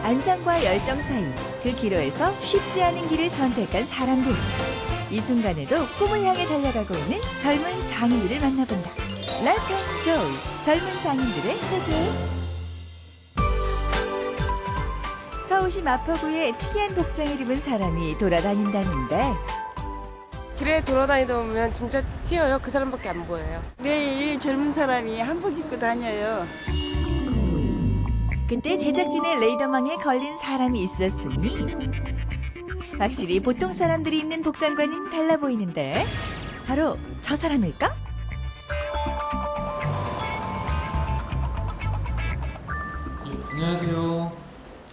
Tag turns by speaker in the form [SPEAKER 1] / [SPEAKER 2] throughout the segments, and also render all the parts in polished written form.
[SPEAKER 1] 안정과 열정 사이 그 기로에서 쉽지 않은 길을 선택한 사람들. 이 순간에도 꿈을 향해 달려가고 있는 젊은 장인들을 만나본다. 라이프 앤 조이, 젊은 장인들의 세계. 서울시 마포구에 특이한 복장을 입은 사람이 돌아다닌다는데
[SPEAKER 2] 길에 돌아다니다 보면 진짜 튀어요. 그 사람밖에 안 보여요.
[SPEAKER 3] 매일 젊은 사람이 한복 입고 다녀요.
[SPEAKER 1] 그때 제작진의 레이더망에 걸린 사람이 있었으니 확실히 보통 사람들이 입는 복장과는 달라 보이는데 바로 저 사람일까?
[SPEAKER 4] 안녕하세요.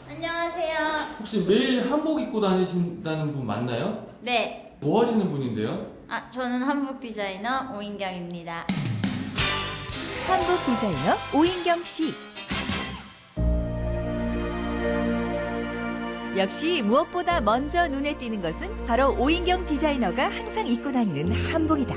[SPEAKER 5] 안녕하세요.
[SPEAKER 4] 혹시 매일 한복 입고 다니신다는 분 맞나요?
[SPEAKER 5] 네.
[SPEAKER 4] 뭐 하시는 분인데요?
[SPEAKER 5] 저는 한복 디자이너 오인경입니다.
[SPEAKER 1] 한복 디자이너 오인경 씨. 역시 무엇보다 먼저 눈에 띄는 것은 바로 오인경 디자이너가 항상 입고 다니는 한복이다.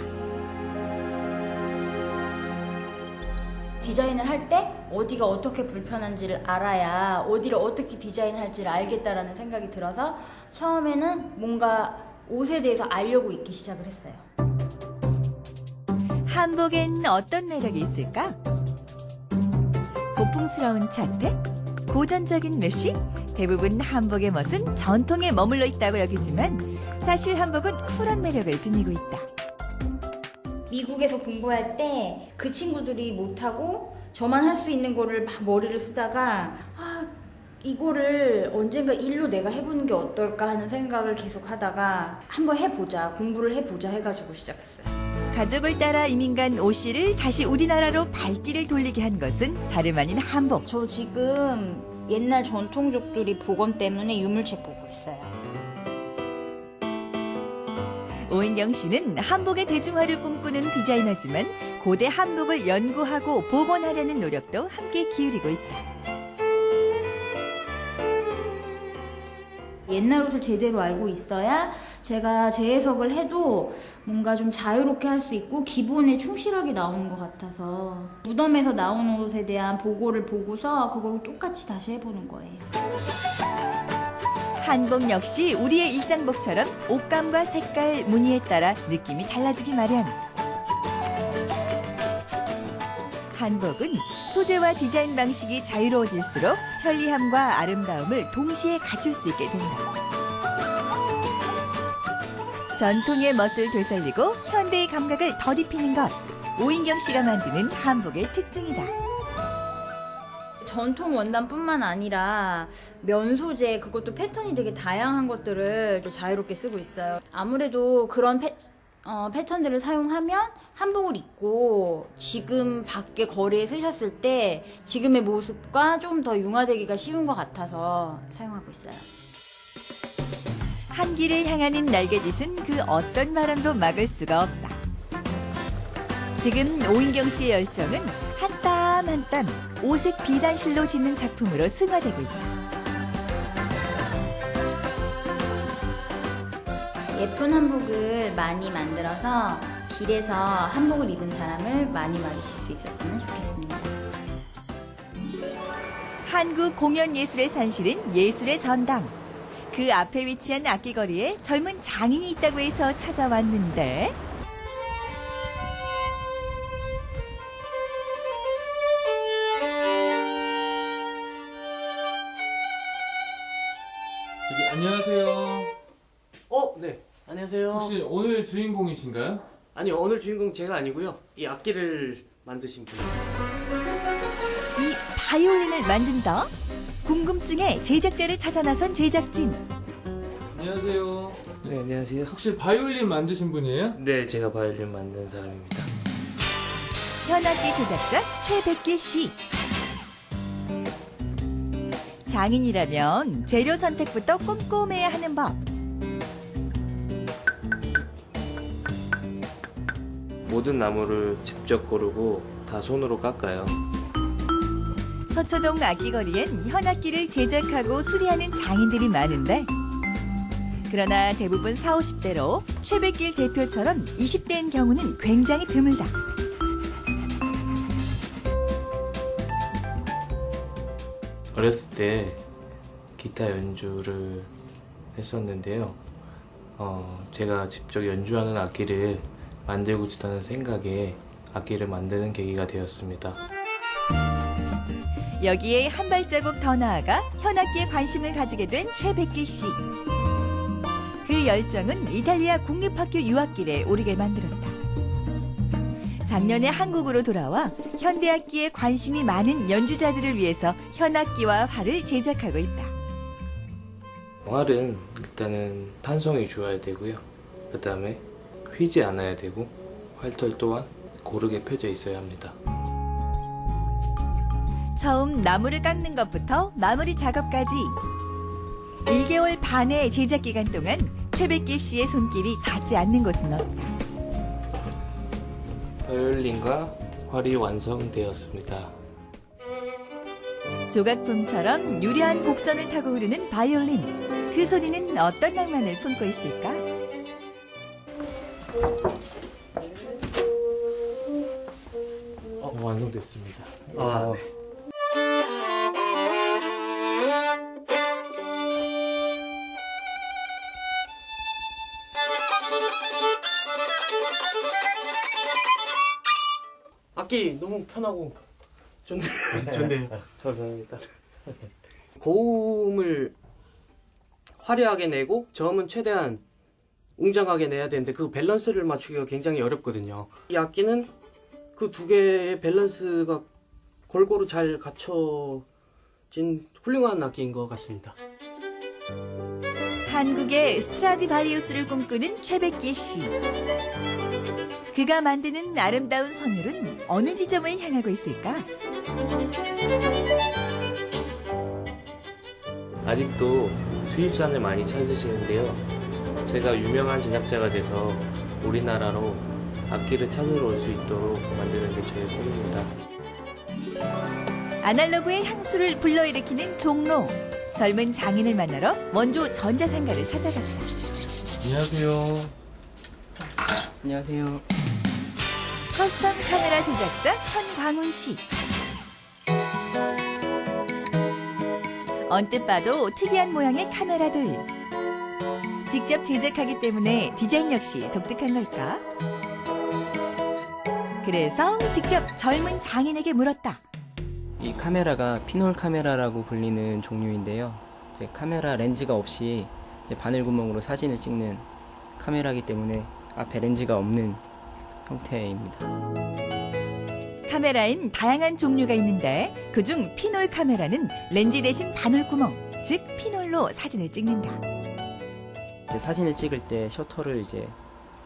[SPEAKER 5] 디자인을 할 때 어디가 어떻게 불편한지를 알아야 어디를 어떻게 디자인할지를 알겠다라는 생각이 들어서 처음에는 뭔가 옷에 대해서 알려고 입기 시작을 했어요.
[SPEAKER 1] 한복엔 어떤 매력이 있을까? 고풍스러운 착색, 고전적인 맵시, 대부분 한복의 멋은 전통에 머물러 있다고 여기지만 사실 한복은 쿨한 매력을 지니고 있다.
[SPEAKER 5] 미국에서 공부할 때 그 친구들이 못하고 저만 할 수 있는 거를 막 머리를 쓰다가 이거를 언젠가 일로 내가 해보는 게 어떨까 하는 생각을 계속 하다가 한번 해보자, 공부를 해보자 해가지고 시작했어요.
[SPEAKER 1] 가족을 따라 이민 간 오 씨를 다시 우리나라로 발길을 돌리게 한 것은 다름 아닌 한복.
[SPEAKER 5] 저 지금 옛날 전통족들이 복원 때문에 유물책 보고 있어요.
[SPEAKER 1] 오인경 씨는 한복의 대중화를 꿈꾸는 디자이너지만 고대 한복을 연구하고 복원하려는 노력도 함께 기울이고 있다.
[SPEAKER 5] 옛날 옷을 제대로 알고 있어야 제가 재해석을 해도 뭔가 좀 자유롭게 할 수 있고 기본에 충실하게 나오는 것 같아서 무덤에서 나온 옷에 대한 보고를 보고서 그걸 똑같이 다시 해보는 거예요.
[SPEAKER 1] 한복 역시 우리의 일상복처럼 옷감과 색깔, 무늬에 따라 느낌이 달라지기 마련. 한복은 소재와 디자인 방식이 자유로워질수록 편리함과 아름다움을 동시에 갖출 수 있게 된다. 전통의 멋을 되살리고 현대의 감각을 덧입히는 것. 오인경 씨가 만드는 한복의 특징이다.
[SPEAKER 5] 전통 원단뿐만 아니라 면 소재, 그것도 패턴이 되게 다양한 것들을 또 자유롭게 쓰고 있어요. 아무래도 그런 패턴들을 사용하면 한복을 입고 지금 밖에 거리에 쓰셨을 때 지금의 모습과 조금 더 융화되기가 쉬운 것 같아서 사용하고 있어요.
[SPEAKER 1] 한 길을 향하는 날개짓은 그 어떤 바람도 막을 수가 없다. 지금 오인경 씨의 열정은 한 땀 한 땀 오색 비단실로 짓는 작품으로 승화되고 있다.
[SPEAKER 5] 예쁜 한복을 많이 만들어서 길에서 한복을 입은 사람을 많이 봐주실 수 있었으면 좋겠습니다.
[SPEAKER 1] 한국 공연예술의 산실은 예술의 전당. 그 앞에 위치한 악기거리에 젊은 장인이 있다고 해서 찾아왔는데
[SPEAKER 4] 안녕하세요.
[SPEAKER 6] 네. 안녕하세요.
[SPEAKER 4] 혹시 오늘 주인공이신가요?
[SPEAKER 6] 아니요, 오늘 주인공 제가 아니고요. 이 악기를 만드신 분.
[SPEAKER 1] 이 바이올린을 만든다? 궁금증에 제작자를 찾아 나선 제작진.
[SPEAKER 4] 안녕하세요.
[SPEAKER 6] 네, 안녕하세요.
[SPEAKER 4] 혹시 바이올린 만드신 분이에요?
[SPEAKER 6] 네, 제가 바이올린 만든 사람입니다.
[SPEAKER 1] 현악기 제작자 최백길 씨. 장인이라면 재료 선택부터 꼼꼼해야 하는 법.
[SPEAKER 6] 모든 나무를 직접 고르고 다 손으로 깎아요.
[SPEAKER 1] 서초동 악기거리엔 현악기를 제작하고 수리하는 장인들이 많은데 그러나 대부분 40, 50대로 최백길 대표처럼 20대인 경우는 굉장히 드물다.
[SPEAKER 6] 어렸을 때 기타 연주를 했었는데요. 제가 직접 연주하는 악기를 만들고 싶다는 생각에 악기를 만드는 계기가 되었습니다.
[SPEAKER 1] 여기에 한 발자국 더 나아가 현악기에 관심을 가지게 된 최백기 씨. 그 열정은 이탈리아 국립학교 유학길에 오르게 만들었다. 작년에 한국으로 돌아와 현대악기에 관심이 많은 연주자들을 위해서 현악기와 활을 제작하고 있다.
[SPEAKER 6] 활은 일단은 탄성이 좋아야 되고요. 그 다음에 휘지 않아야 되고 활털 또한 고르게 펴져 있어야 합니다.
[SPEAKER 1] 처음 나무를 깎는 것부터 마무리 작업까지 1개월 반의 제작 기간 동안 최백기 씨의 손길이 닿지 않는 곳은 없다.
[SPEAKER 6] 바이올린과 활이 완성되었습니다.
[SPEAKER 1] 조각품처럼 유려한 곡선을 타고 흐르는 바이올린. 그 소리는 어떤 낭만을 품고 있을까?
[SPEAKER 6] 완성됐습니다.
[SPEAKER 7] 네. 악기 너무 편하고 좋네요. 좋네요.
[SPEAKER 6] 감사합니다.
[SPEAKER 7] 고음을 화려하게 내고 저음은 최대한 웅장하게 내야 되는데 그 밸런스를 맞추기가 굉장히 어렵거든요. 이 악기는 그 두 개의 밸런스가 골고루 잘 갖춰진 훌륭한 악기인 것 같습니다.
[SPEAKER 1] 한국의 스트라디바리우스를 꿈꾸는 최백기 씨. 그가 만드는 아름다운 선율은 어느 지점을 향하고 있을까?
[SPEAKER 6] 아직도 수입산을 많이 찾으시는데요. 제가 유명한 제작자가 돼서 우리나라로 악기를 찾으러 올 수 있도록 만드는 게 저의 꿈입니다.
[SPEAKER 1] 아날로그의 향수를 불러일으키는 종로. 젊은 장인을 만나러 원조 전자상가를 찾아갔다.
[SPEAKER 4] 안녕하세요.
[SPEAKER 7] 안녕하세요.
[SPEAKER 1] 커스텀 카메라 제작자 현광훈 씨. 언뜻 봐도 특이한 모양의 카메라들. 직접 제작하기 때문에 디자인 역시 독특한 걸까? 그래서 직접 젊은 장인에게 물었다.
[SPEAKER 8] 이 카메라가 피놀 카메라라고 불리는 종류인데요. 이제 카메라 렌즈가 없이 이제 바늘 구멍으로 사진을 찍는 카메라이기 때문에 앞에 렌즈가 없는 형태입니다.
[SPEAKER 1] 카메라엔 다양한 종류가 있는데 그중 피놀 카메라는 렌즈 대신 바늘구멍, 즉 피놀로 사진을 찍는다.
[SPEAKER 8] 이제 사진을 찍을 때 셔터를 이제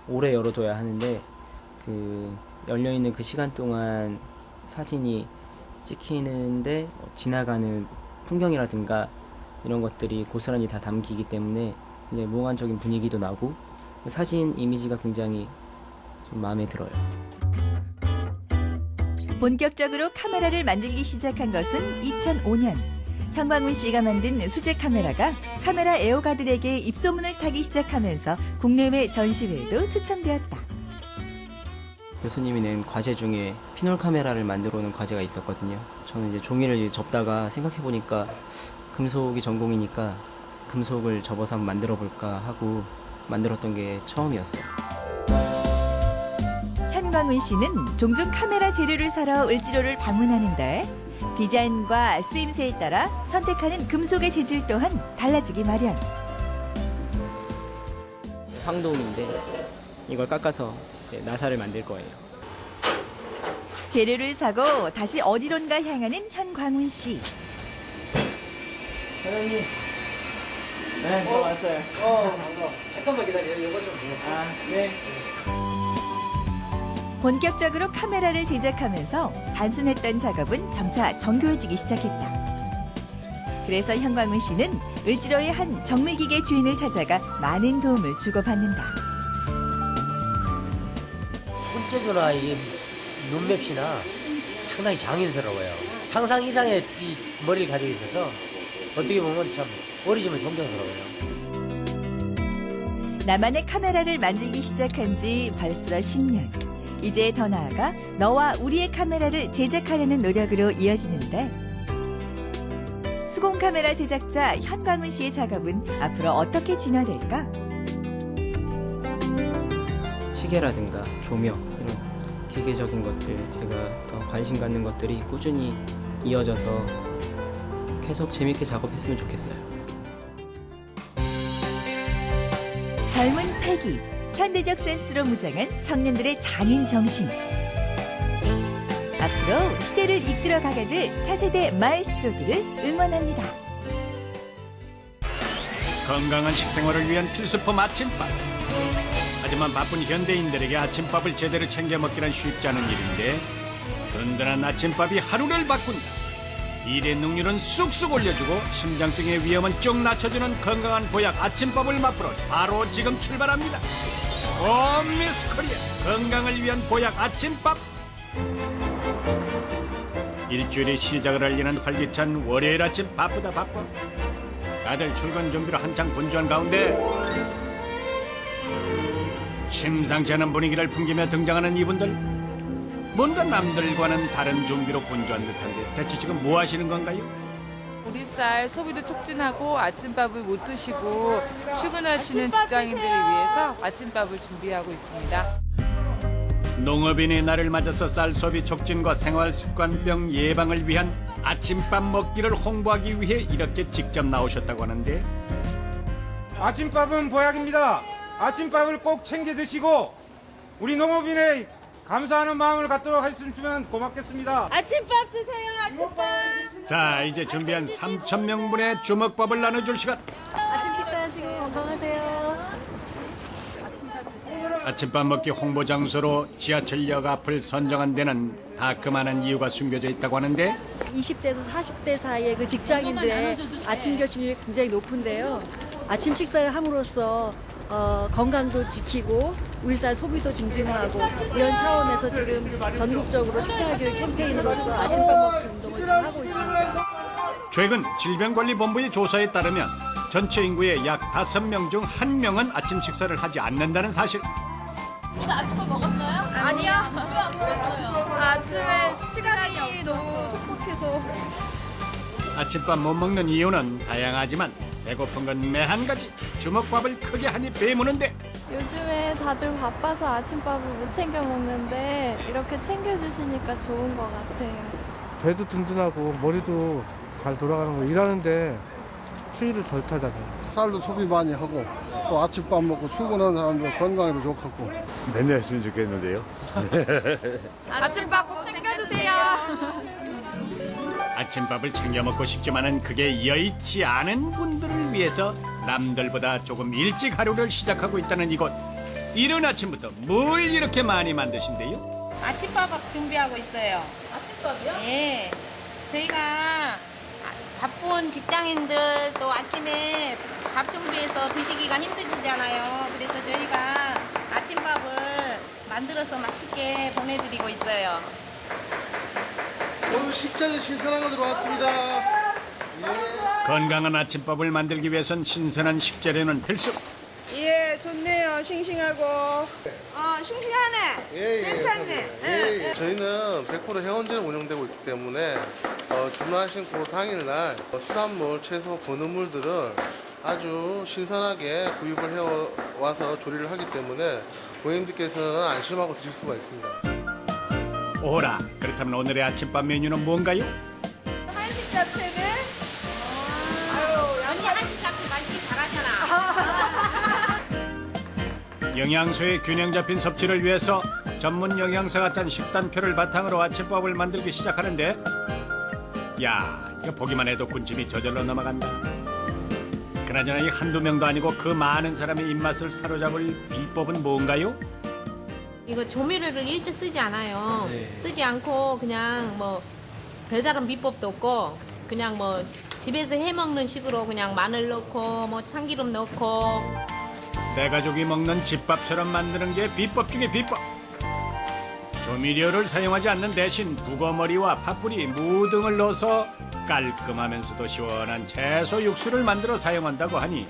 [SPEAKER 8] 오래 열어둬야 하는데 그 열려 있는 그 시간 동안 사진이 찍히는데 지나가는 풍경이라든가 이런 것들이 고스란히 다 담기기 때문에 이제 몽환적인 분위기도 나고 사진 이미지가 굉장히 좀 마음에 들어요.
[SPEAKER 1] 본격적으로 카메라를 만들기 시작한 것은 2005년. 현광훈 씨가 만든 수제 카메라가 카메라 애호가들에게 입소문을 타기 시작하면서 국내외 전시회에도 초청되었다.
[SPEAKER 8] 교수님이 낸 과제 중에 피놀 카메라를 만들어 오는 과제가 있었거든요. 저는 이제 종이를 이제 접다가 생각해 보니까 금속이 전공이니까 금속을 접어서 한번 만들어 볼까 하고 만들었던 게 처음이었어요.
[SPEAKER 1] 현광훈 씨는 종종 카메라 재료를 사러 을지로를 방문하는데 디자인과 쓰임새에 따라 선택하는 금속의 재질 또한 달라지기 마련.
[SPEAKER 8] 황동인데 이걸 깎아서 이제 나사를 만들 거예요.
[SPEAKER 1] 재료를 사고 다시 어디론가 향하는 현광훈 씨.
[SPEAKER 8] 사장님. 네, 저 왔어요.
[SPEAKER 7] 잠깐만 기다려요. 이거 좀
[SPEAKER 8] 아, 네.
[SPEAKER 1] 본격적으로 카메라를 제작하면서 단순했던 작업은 점차 정교해지기 시작했다. 그래서 현광훈 씨는 을지로의 한 정밀기계 주인을 찾아가 많은 도움을 주고받는다.
[SPEAKER 9] 손재주나 이 눈맵시나 상당히 장인스러워요. 상상 이상의 이 머리를 가지고 있어서 어떻게 보면 참 어리지만 존경스러워요.
[SPEAKER 1] 나만의 카메라를 만들기 시작한 지 벌써 10년. 이제 더 나아가 너와 우리의 카메라를 제작하려는 노력으로 이어지는데 수공 카메라 제작자 현광훈 씨의 작업은 앞으로 어떻게 진화될까?
[SPEAKER 8] 시계라든가 조명 이런 기계적인 것들 제가 더 관심 갖는 것들이 꾸준히 이어져서 계속 재밌게 작업했으면 좋겠어요.
[SPEAKER 1] 젊은 패기, 현대적 센스로 무장한 청년들의 장인 정신. 앞으로 시대를 이끌어가게 될 차세대 마에스트로들을 응원합니다.
[SPEAKER 10] 건강한 식생활을 위한 필수품 아침밥. 하지만 바쁜 현대인들에게 아침밥을 제대로 챙겨 먹기란 쉽지 않은 일인데 든든한 아침밥이 하루를 바꾼다. 일의 능률은 쑥쑥 올려주고 심장병의 위험은 쭉 낮춰주는 건강한 보약 아침밥을 맛보러 바로 지금 출발합니다. 오 미스 코리아 건강을 위한 보약 아침밥. 일주일의 시작을 알리는 활기찬 월요일 아침 바쁘다 바빠. 다들 출근 준비로 한창 분주한 가운데 심상치 않은 분위기를 풍기며 등장하는 이분들. 뭔가 남들과는 다른 준비로 분주한 듯한데 대체 지금 뭐 하시는 건가요?
[SPEAKER 2] 우리 쌀 소비도 촉진하고 아침밥을 못 드시고 출근하시는 직장인들을 위해서 아침밥을 준비하고 있습니다.
[SPEAKER 10] 농업인의 날을 맞아서 쌀 소비 촉진과 생활습관병 예방을 위한 아침밥 먹기를 홍보하기 위해 이렇게 직접 나오셨다고 하는데
[SPEAKER 11] 아침밥은 보약입니다. 아침밥을 꼭 챙겨 드시고 우리 농업인의 감사하는 마음을 갖도록 하셨으면 고맙겠습니다.
[SPEAKER 3] 아침밥 드세요. 아침밥.
[SPEAKER 10] 자 이제 준비한 3,000명분의 주먹밥을 나눠줄 시간.
[SPEAKER 3] 아침 식사하시고 건강하세요.
[SPEAKER 10] 아침밥 먹기 홍보 장소로 지하철역 앞을 선정한 데는 다 그만한 이유가 숨겨져 있다고 하는데
[SPEAKER 12] 20대에서 40대 사이의 그 직장인들의 아침 결심률이 굉장히 높은데요. 아침 식사를 함으로써 건강도 지키고 울살 소비도 증진하고 이런 차원에서 지금 전국적으로 식사교육 캠페인으로서 아침밥 먹기 운동을 지금 하고 있습니다.
[SPEAKER 10] 최근 질병관리본부의 조사에 따르면 전체 인구의 약 5명 중 1명은 아침 식사를 하지 않는다는 사실.
[SPEAKER 13] 오늘 아침밥 먹었어요? 아니요. 왜 안 먹었어요?
[SPEAKER 12] 아침에 시간이 너무 촉박해서.
[SPEAKER 10] 아침밥 못 먹는 이유는 다양하지만 배고픈 건 매 한 가지. 주먹밥을 크게 한 입 베무는데
[SPEAKER 14] 요즘에 다들 바빠서 아침밥을 못 챙겨 먹는데 이렇게 챙겨주시니까 좋은 것 같아요.
[SPEAKER 15] 배도 든든하고 머리도 잘 돌아가는 거 일하는데 추위를 덜 타잖아요.
[SPEAKER 16] 쌀도 소비 많이 하고 또 아침밥 먹고 출근하는 사람들 건강에도 좋고
[SPEAKER 17] 맨날 했으면 좋겠는데요.
[SPEAKER 13] 아침밥 꼭 챙겨주세요.
[SPEAKER 10] 아침밥을 챙겨 먹고 싶지만은 그게 여의치 않은 분들을 위해서 남들보다 조금 일찍 하루를 시작하고 있다는 이곳. 이른 아침부터 뭘 이렇게 많이 만드신대요?
[SPEAKER 18] 아침밥 준비하고 있어요.
[SPEAKER 14] 아침밥이요?
[SPEAKER 18] 예. 저희가 바쁜 직장인들 또 아침에 밥 준비해서 드시기가 힘드시잖아요. 그래서 저희가 아침밥을 만들어서 맛있게 보내드리고 있어요.
[SPEAKER 16] 오늘 식자재 신선한 거 들어왔습니다. 예.
[SPEAKER 10] 건강한 아침밥을 만들기 위해선 신선한 식재료는 필수.
[SPEAKER 3] 예, 좋네요. 싱싱하고. 싱싱하네.
[SPEAKER 16] 예,
[SPEAKER 3] 괜찮네.
[SPEAKER 16] 예. 저희는 100% 회원제로 운영되고 있기 때문에 주문하신 그 당일날 수산물, 채소, 건어물들을 아주 신선하게 구입을 해와서 조리를 하기 때문에 고객님들께서는 안심하고 드실 수가 있습니다.
[SPEAKER 10] 오라, 그렇다면 오늘의 아침밥 메뉴는 뭔가요?
[SPEAKER 3] 한식 잡채를.
[SPEAKER 18] 언니 한식 잡채 맛있게 잘하잖아.
[SPEAKER 10] 영양소의 균형 잡힌 섭취를 위해서 전문 영양사가 짠 식단표를 바탕으로 아침밥을 만들기 시작하는데 야, 이거 보기만 해도 군침이 저절로 넘어간다. 그나저나 이 한두 명도 아니고 그 많은 사람의 입맛을 사로잡을 비법은 뭔가요?
[SPEAKER 18] 이거 조미료를 일체 쓰지 않아요.
[SPEAKER 10] 네.
[SPEAKER 18] 쓰지 않고 그냥 뭐 별다른 비법도 없고 그냥 뭐 집에서 해먹는 식으로 그냥 마늘 넣고 뭐 참기름 넣고
[SPEAKER 10] 내 가족이 먹는 집밥처럼 만드는 게 비법 중에 비법. 조미료를 사용하지 않는 대신 북어머리와 파뿌리, 무 등을 넣어서 깔끔하면서도 시원한 채소 육수를 만들어 사용한다고 하니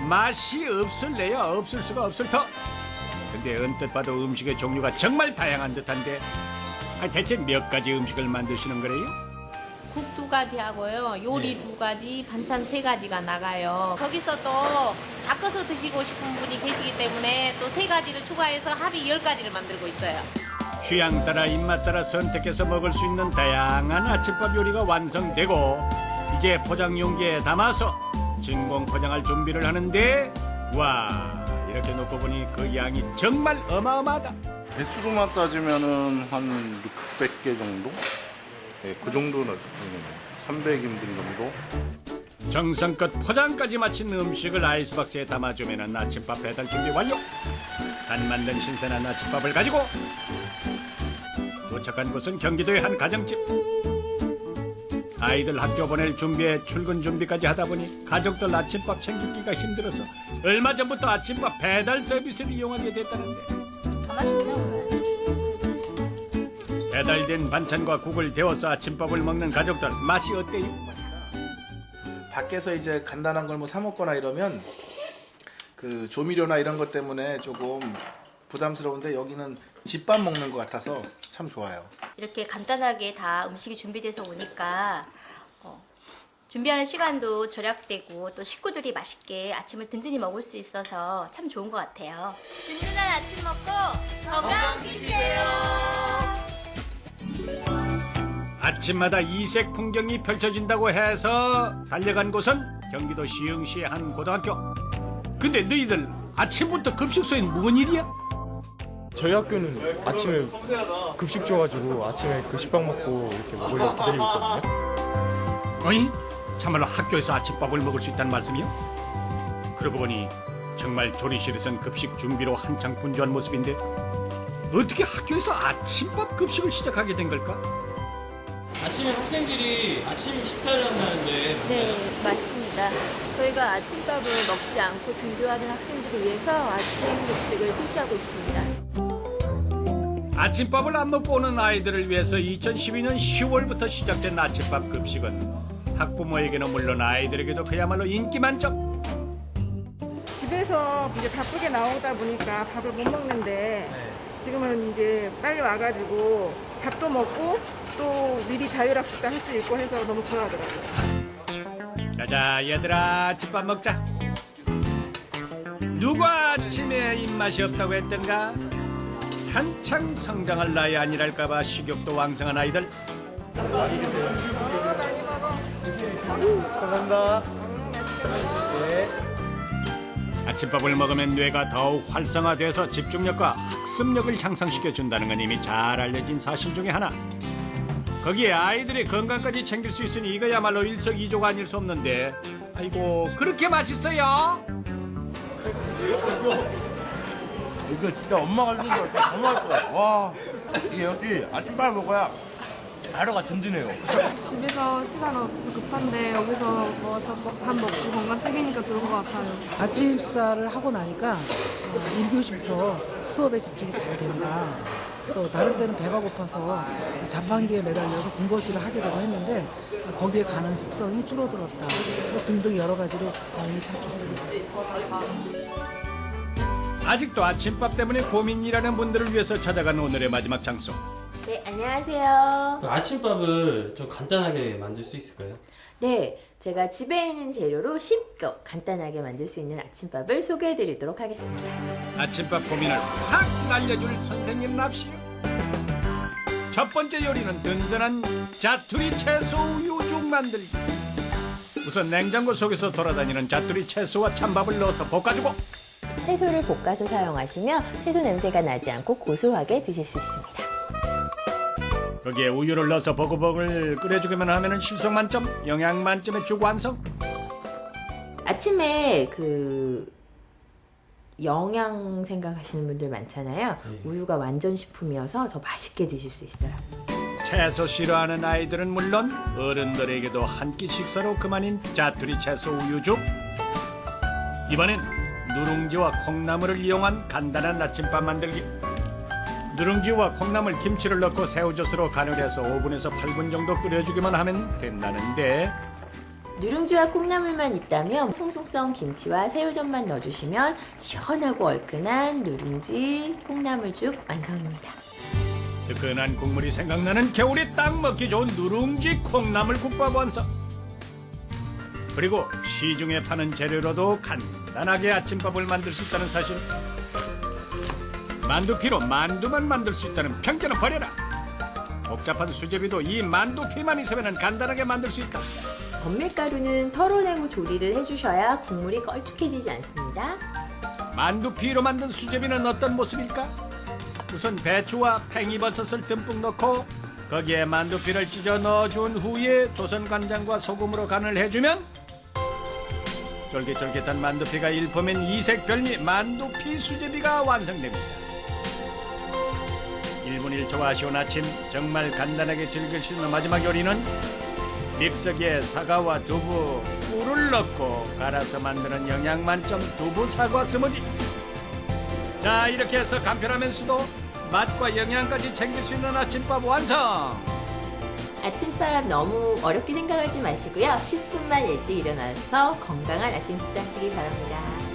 [SPEAKER 10] 맛이 없을래야 없을 수가 없을 터. 근데 언뜻 봐도 음식의 종류가 정말 다양한 듯한데 대체 몇 가지 음식을 만드시는 거래요?
[SPEAKER 18] 국 2가지 하고요. 요리 2가지, 반찬 3가지가 나가요. 거기서 또 바꿔서 드시고 싶은 분이 계시기 때문에 또 3가지를 추가해서 합이 10가지를 만들고 있어요.
[SPEAKER 10] 취향 따라 입맛 따라 선택해서 먹을 수 있는 다양한 아침밥 요리가 완성되고 이제 포장 용기에 담아서 진공 포장할 준비를 하는데 와 이렇게 놓고 보니 그 양이 정말 어마어마하다.
[SPEAKER 16] 배추로만 따지면은 한 600개 정도? 네, 그 정도는 300인분 정도?
[SPEAKER 10] 정성껏 포장까지 마친 음식을 아이스박스에 담아주면 아침밥 배달 준비 완료. 단 만든 신선한 아침밥을 가지고 도착한 곳은 경기도의 한 가정집. 아이들 학교 보낼 준비에 출근 준비까지 하다 보니 가족들 아침밥 챙기기가 힘들어서 얼마 전부터 아침밥 배달 서비스를 이용하게 됐다는데
[SPEAKER 5] 더 맛있네 오늘.
[SPEAKER 10] 배달된 반찬과 국을 데워서 아침밥을 먹는 가족들 맛이 어때요?
[SPEAKER 19] 밖에서 이제 간단한 걸 뭐 사 먹거나 이러면 그 조미료나 이런 것 때문에 조금 부담스러운데 여기는 집밥 먹는 것 같아서 참 좋아요.
[SPEAKER 5] 이렇게 간단하게 다 음식이 준비돼서 오니까 준비하는 시간도 절약되고 또 식구들이 맛있게 아침을 든든히 먹을 수 있어서 참 좋은 것 같아요. 든든한 아침 먹고 건강 지키세요.
[SPEAKER 10] 아침마다 이색 풍경이 펼쳐진다고 해서 달려간 곳은 경기도 시흥시의 한 고등학교. 근데 너희들 아침부터 급식소엔 뭔 일이야?
[SPEAKER 20] 저희 학교는 아침에 급식 줘가지고 아침에 급식밥 먹고 이렇게 먹으려고 기다리고 있거든요.
[SPEAKER 10] 어이? 참말로 학교에서 아침밥을 먹을 수 있다는 말씀이요? 그러고 보니 정말 조리실에선 급식 준비로 한창 분주한 모습인데 어떻게 학교에서 아침밥 급식을 시작하게 된 걸까?
[SPEAKER 4] 아침에 학생들이 아침 식사를 한다는데
[SPEAKER 14] 네, 맞습니다. 저희가 아침밥을 먹지 않고 등교하는 학생들을 위해서 아침 급식을 실시하고 있습니다.
[SPEAKER 10] 아침밥을 안 먹고 오는 아이들을 위해서 2012년 10월부터 시작된 아침밥 급식은 학부모에게는 물론 아이들에게도 그야말로 인기 만점.
[SPEAKER 3] 집에서 이제 바쁘게 나오다 보니까 밥을 못 먹는데 지금은 이제 빨리 와가지고 밥도 먹고 또 미리 자율학습도 할 수 있고 해서 너무 좋아하더라고요.
[SPEAKER 10] 가자 얘들아 아침밥 먹자. 누가 아침에 입맛이 없다고 했던가? 한창 성장할 나이 아니랄까봐 식욕도 왕성한 아이들.
[SPEAKER 19] 많이 드세요.
[SPEAKER 3] 많이 먹어.
[SPEAKER 19] 감사합니다. 네.
[SPEAKER 10] 아침밥을 먹으면 뇌가 더욱 활성화돼서 집중력과 학습력을 향상시켜준다는 건 이미 잘 알려진 사실 중에 하나. 거기에 아이들의 건강까지 챙길 수 있으니 이거야말로 일석이조가 아닐 수 없는데 아이고 그렇게 맛있어요?
[SPEAKER 21] 이거 진짜 엄마가 해준 거 진짜 너무 맛있어요. 와 이게 역시 아침밥을 먹어야 하루가 든든해요.
[SPEAKER 14] 집에서 시간 없어서 급한데 여기서 먹어서 밥 먹고 건강 챙기니까 좋은 것 같아요.
[SPEAKER 22] 아침 식사를 하고 나니까 1교시부터 수업에 집중이 잘 된다. 또 다른 때는 배가 고파서 자판기에 매달려서 군것질을 하게 되고 했는데 거기에 가는 습성이 줄어들었다. 뭐 등등 여러 가지로 반응이 참 좋습니다.
[SPEAKER 10] 아직도 아침밥 때문에 고민이라는 분들을 위해서 찾아간 오늘의 마지막 장소.
[SPEAKER 5] 네, 안녕하세요.
[SPEAKER 23] 아침밥을 좀 간단하게 만들 수 있을까요?
[SPEAKER 24] 네, 제가 집에 있는 재료로 쉽고 간단하게 만들 수 있는 아침밥을 소개해드리도록 하겠습니다.
[SPEAKER 10] 아침밥 고민을 확 날려줄 선생님 납시요. 첫 번째 요리는 든든한 자투리 채소 우유죽 만들기. 우선 냉장고 속에서 돌아다니는 자투리 채소와 찬밥을 넣어서 볶아주고
[SPEAKER 24] 채소를 볶아서 사용하시면 채소 냄새가 나지 않고 고소하게 드실 수 있습니다.
[SPEAKER 10] 거기에 우유를 넣어서 버글버글 끓여주기만 하면 실속 만점, 영양 만점의 죽 완성.
[SPEAKER 24] 아침에 영양 생각하시는 분들 많잖아요. 우유가 완전 식품이어서 더 맛있게 드실 수 있어요.
[SPEAKER 10] 채소 싫어하는 아이들은 물론 어른들에게도 한 끼 식사로 그만인 자투리 채소 우유죽. 이번엔 누룽지와 콩나물을 이용한 간단한 아침밥 만들기. 누룽지와 콩나물, 김치를 넣고 새우젓으로 간을 해서 5분에서 8분 정도 끓여주기만 하면 된다는데
[SPEAKER 24] 누룽지와 콩나물만 있다면 송송성 김치와 새우젓만 넣어주시면 시원하고 얼큰한 누룽지 콩나물죽 완성입니다.
[SPEAKER 10] 뜨끈한 국물이 생각나는 겨울에 딱 먹기 좋은 누룽지 콩나물 국밥 완성. 그리고 시중에 파는 재료로도 간단하게 아침밥을 만들 수 있다는 사실. 만두피로 만두만 만들 수 있다는 편견은 버려라. 복잡한 수제비도 이 만두피만 있으면 간단하게 만들 수 있다.
[SPEAKER 24] 건밀가루는 털어내고 조리를 해주셔야 국물이 걸쭉해지지 않습니다.
[SPEAKER 10] 만두피로 만든 수제비는 어떤 모습일까? 우선 배추와 팽이버섯을 듬뿍 넣고 거기에 만두피를 찢어 넣어준 후에 조선간장과 소금으로 간을 해주면 쫄깃쫄깃한 만두피가 일품인 이색별미 만두피 수제비가 완성됩니다. 1분 1초 아쉬운 아침 정말 간단하게 즐길 수 있는 마지막 요리는 믹서기에 사과와 두부, 꿀을 넣고 갈아서 만드는 영양 만점 두부 사과 스무디. 자, 이렇게 해서 간편하면서도 맛과 영양까지 챙길 수 있는 아침밥 완성!
[SPEAKER 24] 아침밥 너무 어렵게 생각하지 마시고요. 10분만 일찍 일어나서 건강한 아침 식사 하시기 바랍니다.